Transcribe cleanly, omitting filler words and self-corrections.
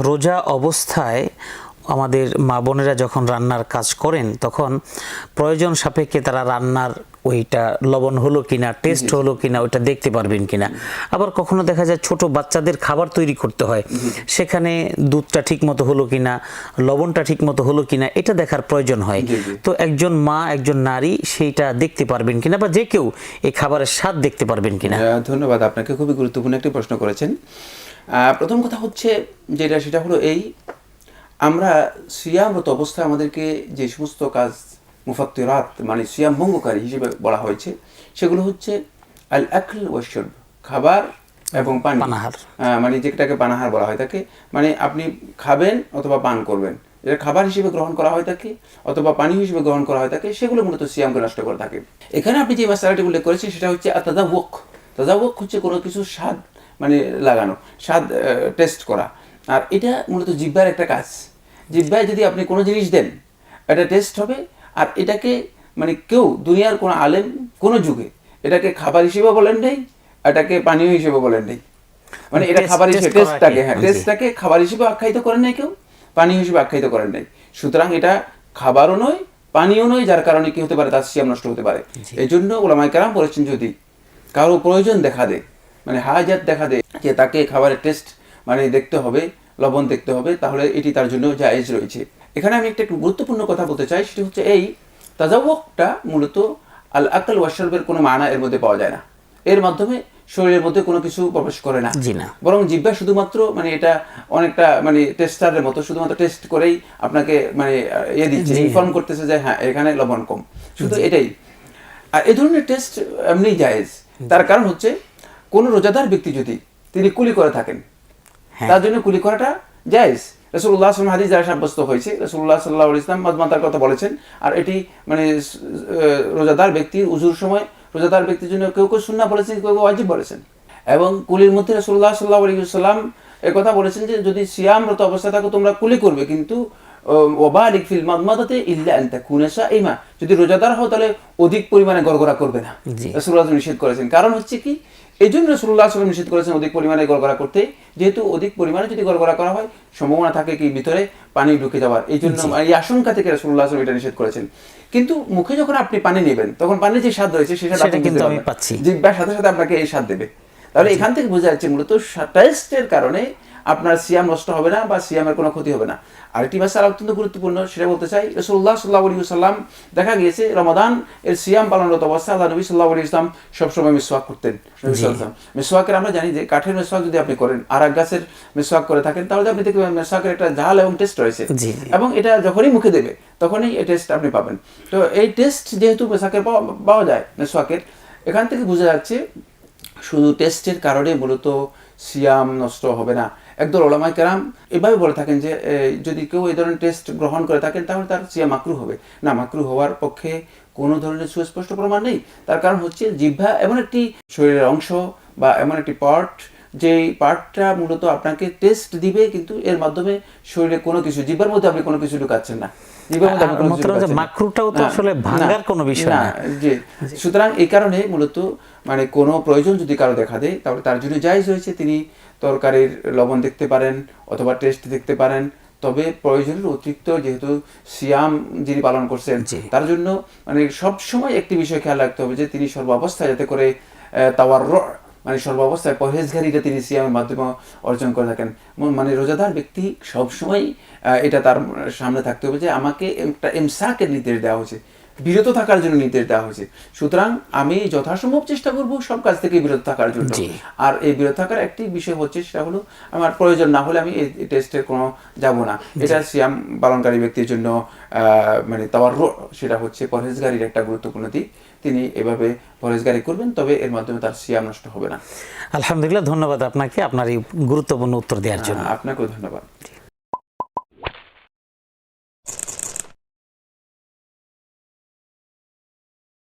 রোজা অবস্থায় আমাদের মা বোনেরা যখন রান্নার কাজ করেন তখন প্রয়োজন সাপেক্ষে তারা রান্নার ওইটা লবণ হলো কিনা, টেস্ট হলো কিনা ওইটা দেখতে পারবেন কিনা। আবার কখনো দেখা যায় ছোট বাচ্চাদের খাবার তৈরি করতে হয়, সেখানে দুধটা ঠিক মতো হলো কিনা, লবণটা ঠিক মতো হলো কিনা এটা দেখার প্রয়োজন হয়। তো একজন মা, একজন নারী সেইটা দেখতে পারবেন কিনা, বা যে কেউ এই খাবারের স্বাদ দেখতে পারবেন কিনা? ধন্যবাদ, আপনাকে খুবই গুরুত্বপূর্ণ একটি প্রশ্ন করেছেন। প্রথম কথা হচ্ছে যেটা, সেটা হলো এই, আমরা সিয়ামরত অবস্থায় আমাদেরকে যে সমস্ত কাজ মুফাত্তিরাত মানে সিয়াম ভঙ্গকারী হিসেবে বলা হয়েছে সেগুলো হচ্ছে আল আকল ওয়া শুরব, খাবার এবং পানি, মানে যেটাকে পানাহার বলা হয় থাকে, মানে আপনি খাবেন অথবা পান করবেন, এটা খাবার হিসেবে গ্রহণ করা হয় থাকে অথবা পানি হিসেবে গ্রহণ করা হয় থাকে, সেগুলো মূলত সিয়ামকে নষ্ট করে থাকে। এখানে আপনি যে মাসালাটি উল্লেখ করেছেন সেটা হচ্ছে তাযাওউক। তাযাওউক হচ্ছে কোনো কিছু স্বাদ মানে লাগানো, স্বাদ টেস্ট করা, আর এটা মূলত জিহ্বার একটা কাজ। জিহ্বায় যদি আপনি কোনো জিনিস দেন এটা টেস্ট হবে, আর এটাকে মানে কেউ দুনিয়ার কোনো আলেম কোনো যুগে এটাকে খাবার হিসেবে বলেন নেই, এটাকে পানীয় হিসেবে বলেন নেই, মানে এটা খাবার হিসেবে টেস্টটাকে, হ্যাঁ টেস্টটাকে খাবার হিসেবে আখ্যায়িত করেন নাই কেউ, পানীয় হিসেবে আখ্যায়িত করেন নাই। সুতরাং এটা খাবারও নয় পানীয় নয়, যার কারণে কি হতে পারে, তার সিয়াম নষ্ট হতে পারে। এই জন্য উলামায়ে কেরাম বলেছেন যদি কারো প্রয়োজন দেখা দেয়, মানে হাজাত দেখা দেয় যে তাকে খাবারের টেস্ট মানে দেখতে হবে, লবণ দেখতে হবে, তাহলে এটি তার জন্য জায়েজ রয়েছে। এখানে আমি একটা গুরুত্বপূর্ণ কথা বলতে চাই, সেটি হচ্ছে এই তাযাওউকটা মূলত আল আকল ওয়া শুরবের কোনো মানা এর মধ্যে পাওয়া যায় না, এর মাধ্যমে শরীরের মধ্যে কোনো কিছু প্রবেশ করে না, বরং জিহ্বা শুধুমাত্র মানে এটা অনেকটা মানে টেস্টারের মতো শুধুমাত্র টেস্ট করেই আপনাকে মানে দিচ্ছে, ইনফর্ম করতেছে যে হ্যাঁ এখানে লবণ কম, শুধু এটাই। আর এই ধরনের টেস্ট এমনি জায়েজ। তার কারণ হচ্ছে কোন রোজাদার ব্যক্তি যদি তিনি কুলি করে থাকেন তার জন্য কুলি করাটা জায়েজ। রাসূলুল্লাহ সাল্লাল্লাহু আলাইহি ওয়াসাল্লাম হাদিস দ্বারা সাব্যস্ত হয়েছে, রাসূলুল্লাহ সাল্লাল্লাহু আলাইহি ওয়াসাল্লাম মাদমাতার কথা বলেছেন, আর এটি মানে রোজাদার ব্যক্তির উজুর সময় রোজাদার ব্যক্তির জন্য কেউ কেউ সুন্নাহ বলেছেন, কেউ কেউ ওয়াজিব বলেছেন। এবং কুলির মধ্যে রাসূলুল্লাহ সাল্লাল্লাহু আলাইহি ওয়াসাল্লাম এই কথা বলেছেন যে যদি সিয়ামরত অবস্থায় থাকো তোমরা কুলি করবে, কিন্তু ওয়াবারিক ফিল মাদমাদাতি ইল্লা আন তাকুনা সাইমা, যদি রোজাদার হও তাহলে অধিক পরিমাণে গড়গড়া করবে না, রাসূলুল্লাহ নিষেধ করেছেন। কারণ হচ্ছে কি, এই জন্য রাসূলুল্লাহ সাল্লাল্লাহু আলাইহি ওয়াসাল্লাম নিষেধ করেছেন অধিক পরিমাণে গড়গড়া করতে, যেহেতু অধিক পরিমাণে যদি গড়গড়া করা হয় সম্ভাবনা থাকে কি ভিতরে পানি ঢুকে যাওয়ার, এই জন্য এই আশঙ্কা থেকে রাসূলুল্লাহ সাল্লাল্লাহু আলাইহি ওয়াসাল্লাম এটা নিষেধ করেছেন। কিন্তু মুখে যখন আপনি পানি নেবেন তখন পানির যে স্বাদ রয়েছে সেটা আপনি কিন্তু পাচ্ছি, জিহ্বার সাথে সাথে আপনাকে এই স্বাদ দেবে। তাহলে এখান থেকে বোঝা যাচ্ছে মূলত টেস্টের কারণে আপনার সিয়াম নষ্ট হবে না বা সিয়ামের কোনো ক্ষতি হবে না। আরেকটি মাসালা অত্যন্ত গুরুত্বপূর্ণ, সেটা বলতে চাই। রাসূলুল্লাহ সাল্লাল্লাহু আলাইহি ওয়াসাল্লাম দেখা গিয়েছে রমাদান এর সিয়াম পালনরত অবস্থায় আল্লাহ নবী সাল্লাল্লাহু আলাইহি ওয়াসাল্লাম সবসময় মিসওয়াক করতেন। মিসওয়াকের আমরা জানি যে কাঠের মিসওয়াক যদি আপনি করেন আর এক গাছের মিসওয়াক করে থাকেন তাহলে আপনি দেখবেন মিসওয়াকের একটা ঝাল এবং টেস্ট রয়েছে, এবং এটা যখনই মুখে দেবে তখনই এই টেস্ট আপনি পাবেন। তো এই টেস্ট যেহেতু মিসওয়াকের পাওয়া যায় মিসওয়াকের, এখান থেকে বোঝা যাচ্ছে শুধু টেস্টের কারণে মূলত সিয়াম নষ্ট হবে না। একদল উলামায়ে কেরাম এভাবে বলে থাকেন যে যদি কেউ এই ধরনের টেস্ট গ্রহণ করে থাকেন তাহলে তার সিয়াম মাকরুহ হবে না। মাকরুহ হওয়ার পক্ষে কোনো ধরনের সুস্পষ্ট প্রমাণ নেই। তার কারণ হচ্ছে জিহ্বা এমন একটি শরীরের অংশ বা এমন একটি পার্ট, যেই পার্টটা মূলত আপনাকে টেস্ট দিবে, কিন্তু এর মাধ্যমে শরীরে কোনো কিছু, জিহ্বার মধ্যে আপনি কোনো কিছু ঢুকাচ্ছেন না। সুতরাং এই কারণে মূলত মানে কোনো প্রয়োজন যদি কারো দেখা দেয় তাহলে তার জন্য জায়েজ হয়েছে তিনি তরকারির লবণ দেখতে পারেন অথবা টেস্ট দেখতে পারেন, তবে প্রয়োজনের অতিরিক্ত যেহেতু সিয়াম যিনি পালন করছেন তার জন্য মানে সবসময় একটি বিষয় খেয়াল রাখতে হবে যে তিনি সর্বাবস্থায় যাতে করে তাওয়াররু মানে সর্বাবস্থায় পরহেজগারিটা তিনি সিয়ামের মাধ্যমে অর্জন করে থাকেন। মানে রোজাদার ব্যক্তি সবসময় এটা তার সামনে থাকতে হবে যে আমাকে একটা ইমসাকের নির্দেশ দেওয়া হয়েছে, বিরত থাকার জন্য নির্দেশ দেওয়া হয়েছে। সুতরাং আমি যথাসম্ভব চেষ্টা করব সব কাজ থেকে বিরত থাকার জন্য। আর এই বিরত থাকার একটি বিষয় হচ্ছে সেটা হলো আমার প্রয়োজন না হলে আমি এই টেস্টের কোনো যাব না। এটা সিয়াম পালনকারী ব্যক্তির জন্য মানে তাওয়াররু, সেটা হচ্ছে পরহেজগারির একটা গুরুত্বপূর্ণ দিক। তিনি এভাবে পরহেজগারি করবেন, তবে এর মাধ্যমে তার সিয়াম নষ্ট হবে না। আলহামদুলিল্লাহ, ধন্যবাদ আপনাকে আপনার এই গুরুত্বপূর্ণ উত্তর দেওয়ার জন্য। আপনাকেও ধন্যবাদ।